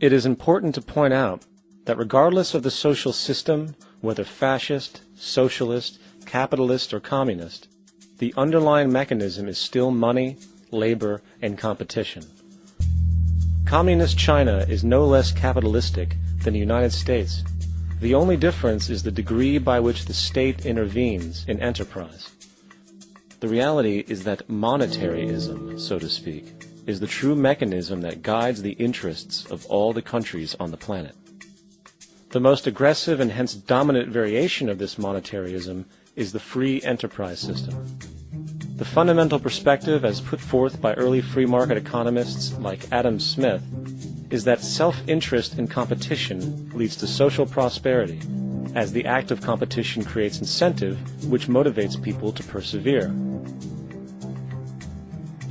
It is important to point out that regardless of the social system, whether fascist, socialist, capitalist, or communist, the underlying mechanism is still money, labor, and competition. Communist China is no less capitalistic than the United States. The only difference is the degree by which the state intervenes in enterprise. The reality is that monetaryism, so to speak, is the true mechanism that guides the interests of all the countries on the planet. The most aggressive and hence dominant variation of this monetaryism is the free enterprise system. The fundamental perspective as put forth by early free market economists like Adam Smith is that self-interest in competition leads to social prosperity, as the act of competition creates incentive which motivates people to persevere.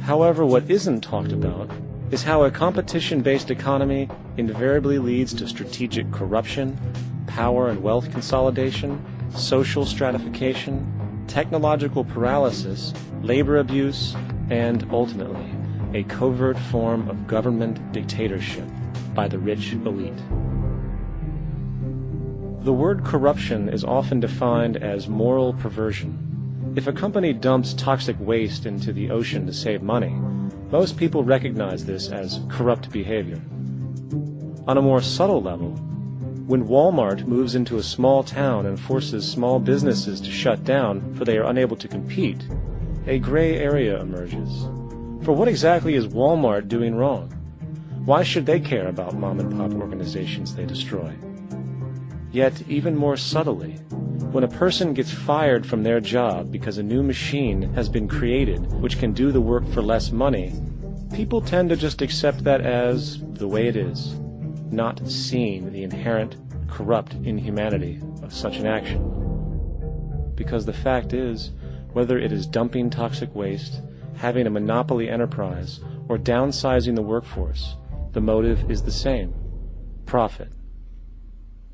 However, what isn't talked about is how a competition-based economy invariably leads to strategic corruption, power and wealth consolidation, social stratification, technological paralysis, labor abuse, and, ultimately, a covert form of government dictatorship by the rich elite. The word corruption is often defined as moral perversion. If a company dumps toxic waste into the ocean to save money, most people recognize this as corrupt behavior. On a more subtle level, when Walmart moves into a small town and forces small businesses to shut down for they are unable to compete, a gray area emerges. For what exactly is Walmart doing wrong? Why should they care about mom-and-pop organizations they destroy? Yet, even more subtly, when a person gets fired from their job because a new machine has been created which can do the work for less money, people tend to just accept that as the way it is, not seeing the inherent, corrupt inhumanity of such an action. Because the fact is, whether it is dumping toxic waste, having a monopoly enterprise, or downsizing the workforce, the motive is the same: profit.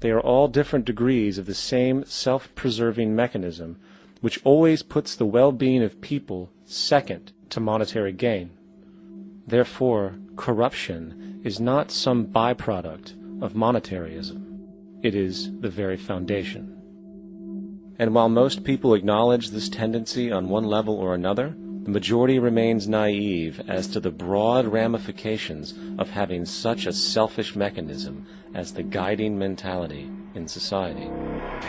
They are all different degrees of the same self-preserving mechanism, which always puts the well-being of people second to monetary gain. Therefore, corruption is not some byproduct of monetaryism. It is the very foundation. And while most people acknowledge this tendency on one level or another, the majority remains naive as to the broad ramifications of having such a selfish mechanism as the guiding mentality in society.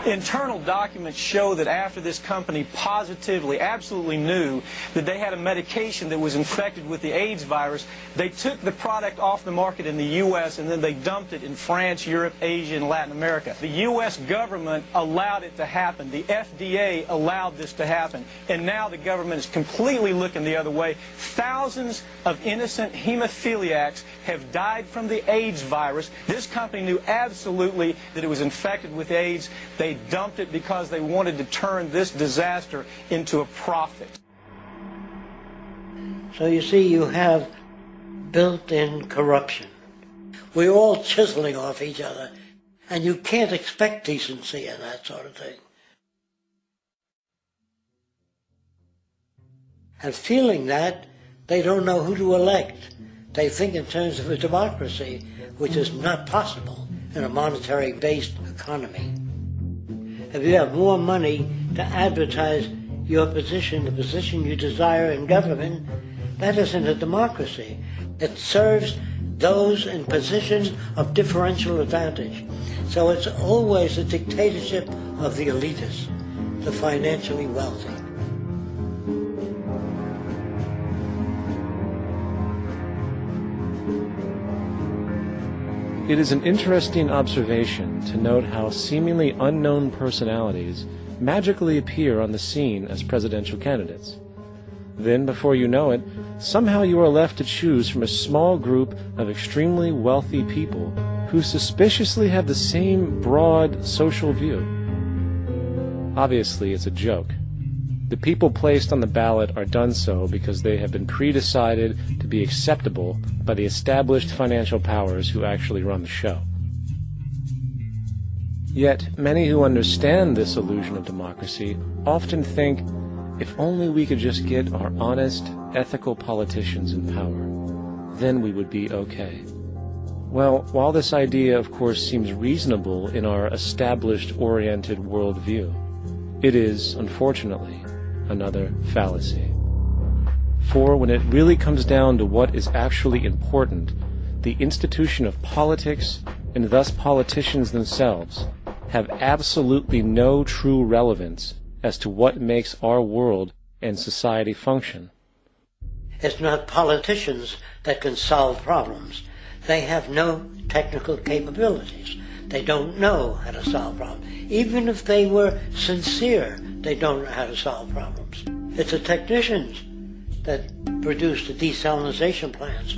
Internal documents show that after this company positively, absolutely knew that they had a medication that was infected with the AIDS virus, they took the product off the market in the U.S. and then they dumped it in France, Europe, Asia, and Latin America. The U.S. government allowed it to happen. The FDA allowed this to happen. And now the government is completely looking the other way. Thousands of innocent hemophiliacs have died from the AIDS virus. This company knew absolutely that it was infected with AIDS. They dumped it because they wanted to turn this disaster into a profit. So you see, you have built-in corruption. We're all chiseling off each other, and you can't expect decency in that sort of thing. And feeling that, they don't know who to elect. They think in terms of a democracy, which is not possible in a monetary-based economy. If you have more money to advertise your position, the position you desire in government, that isn't a democracy. It serves those in positions of differential advantage. So it's always a dictatorship of the elitists, the financially wealthy. It is an interesting observation to note how seemingly unknown personalities magically appear on the scene as presidential candidates. Then, before you know it, somehow you are left to choose from a small group of extremely wealthy people who suspiciously have the same broad social view. Obviously, it's a joke. The people placed on the ballot are done so because they have been pre-decided to be acceptable by the established financial powers who actually run the show. Yet, many who understand this illusion of democracy often think, if only we could just get our honest, ethical politicians in power, then we would be okay. Well, while this idea, of course, seems reasonable in our established-oriented worldview, it is, unfortunately, another fallacy. For when it really comes down to what is actually important, the institution of politics, and thus politicians themselves, have absolutely no true relevance as to what makes our world and society function. It's not politicians that can solve problems. They have no technical capabilities. They don't know how to solve problems. Even if they were sincere, they don't know how to solve problems. It's the technicians that produce the desalination plants.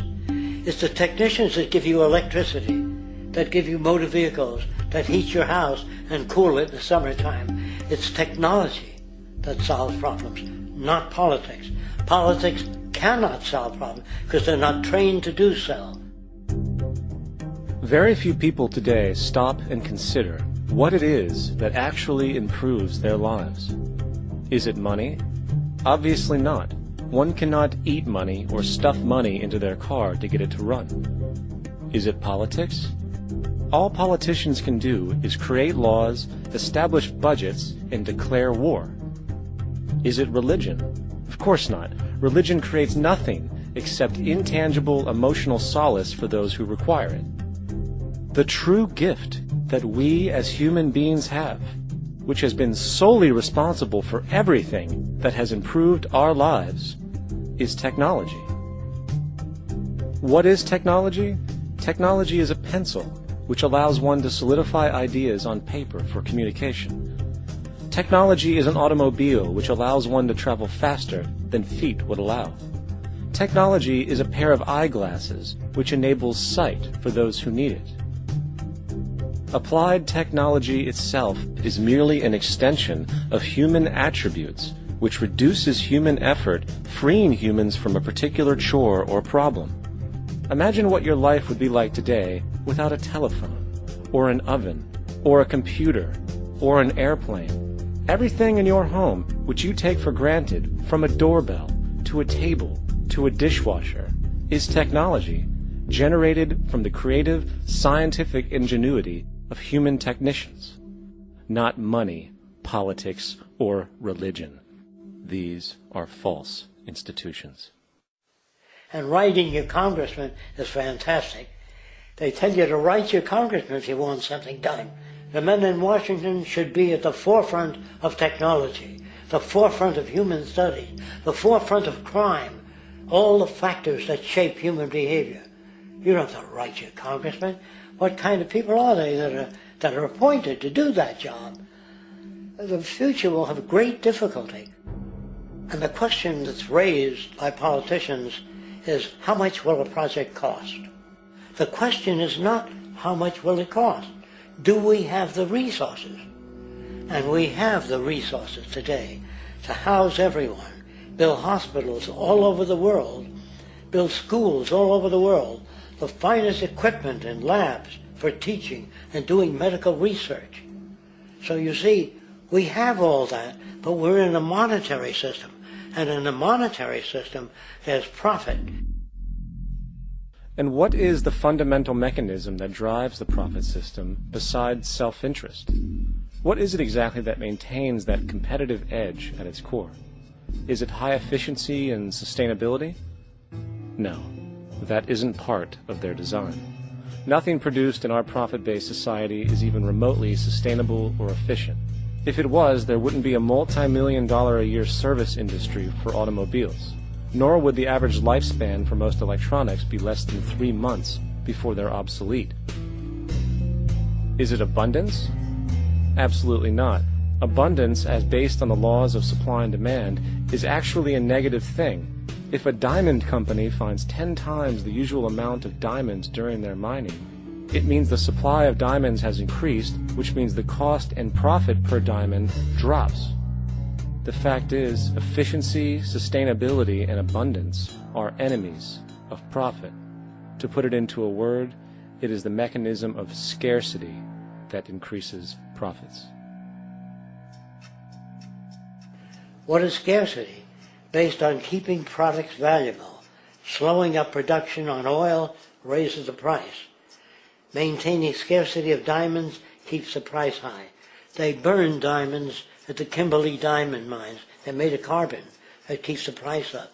It's the technicians that give you electricity, that give you motor vehicles, that heat your house and cool it in the summertime. It's technology that solves problems, not politics. Politics cannot solve problems because they're not trained to do so. Very few people today stop and consider what it is that actually improves their lives. Is it money? Obviously not. One cannot eat money or stuff money into their car to get it to run. Is it politics? All politicians can do is create laws, establish budgets, and declare war. Is it religion? Of course not. Religion creates nothing except intangible emotional solace for those who require it. The true gift that we as human beings have, which has been solely responsible for everything that has improved our lives, is technology. What is technology? Technology is a pencil, which allows one to solidify ideas on paper for communication. Technology is an automobile, which allows one to travel faster than feet would allow. Technology is a pair of eyeglasses, which enables sight for those who need it. Applied technology itself is merely an extension of human attributes, which reduces human effort, freeing humans from a particular chore or problem. Imagine what your life would be like today without a telephone, or an oven, or a computer, or an airplane. Everything in your home, which you take for granted, from a doorbell, to a table, to a dishwasher, is technology, generated from the creative, scientific ingenuity of human technicians, not money, politics, or religion. These are false institutions. And writing your congressman is fantastic. They tell you to write your congressman if you want something done. The men in Washington should be at the forefront of technology, the forefront of human study, the forefront of crime, all the factors that shape human behavior. You don't have to write your congressman. What kind of people are they that are appointed to do that job? The future will have great difficulty. And the question that's raised by politicians is, how much will a project cost? The question is not, how much will it cost? Do we have the resources? And we have the resources today to house everyone, build hospitals all over the world, build schools all over the world, the finest equipment and labs for teaching and doing medical research. So you see, we have all that, but we're in a monetary system. And in a monetary system, there's profit. And what is the fundamental mechanism that drives the profit system besides self-interest? What is it exactly that maintains that competitive edge at its core? Is it high efficiency and sustainability? No, that isn't part of their design. Nothing produced in our profit-based society is even remotely sustainable or efficient. If it was, there wouldn't be a multi-million-dollar-a-year service industry for automobiles, nor would the average lifespan for most electronics be less than 3 months before they're obsolete. Is it abundance? Absolutely not. Abundance, as based on the laws of supply and demand, is actually a negative thing. If a diamond company finds 10 times the usual amount of diamonds during their mining, it means the supply of diamonds has increased, which means the cost and profit per diamond drops. The fact is, efficiency, sustainability, and abundance are enemies of profit. To put it into a word, it is the mechanism of scarcity that increases profits. What is scarcity? Based on keeping products valuable. Slowing up production on oil raises the price. Maintaining scarcity of diamonds keeps the price high. They burn diamonds at the Kimberley diamond mines. They're made of carbon. That keeps the price up.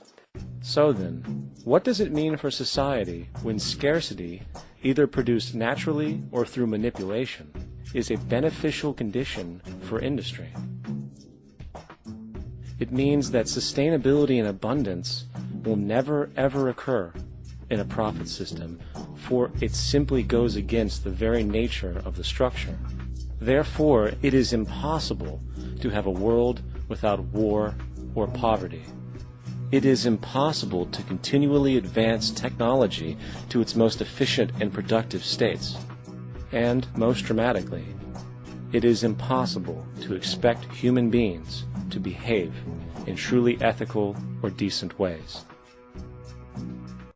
So then, what does it mean for society when scarcity, either produced naturally or through manipulation, is a beneficial condition for industry? It means that sustainability and abundance will never ever occur in a profit system, for it simply goes against the very nature of the structure. Therefore, it is impossible to have a world without war or poverty. It is impossible to continually advance technology to its most efficient and productive states. And, most dramatically, it is impossible to expect human beings to behave in truly ethical or decent ways.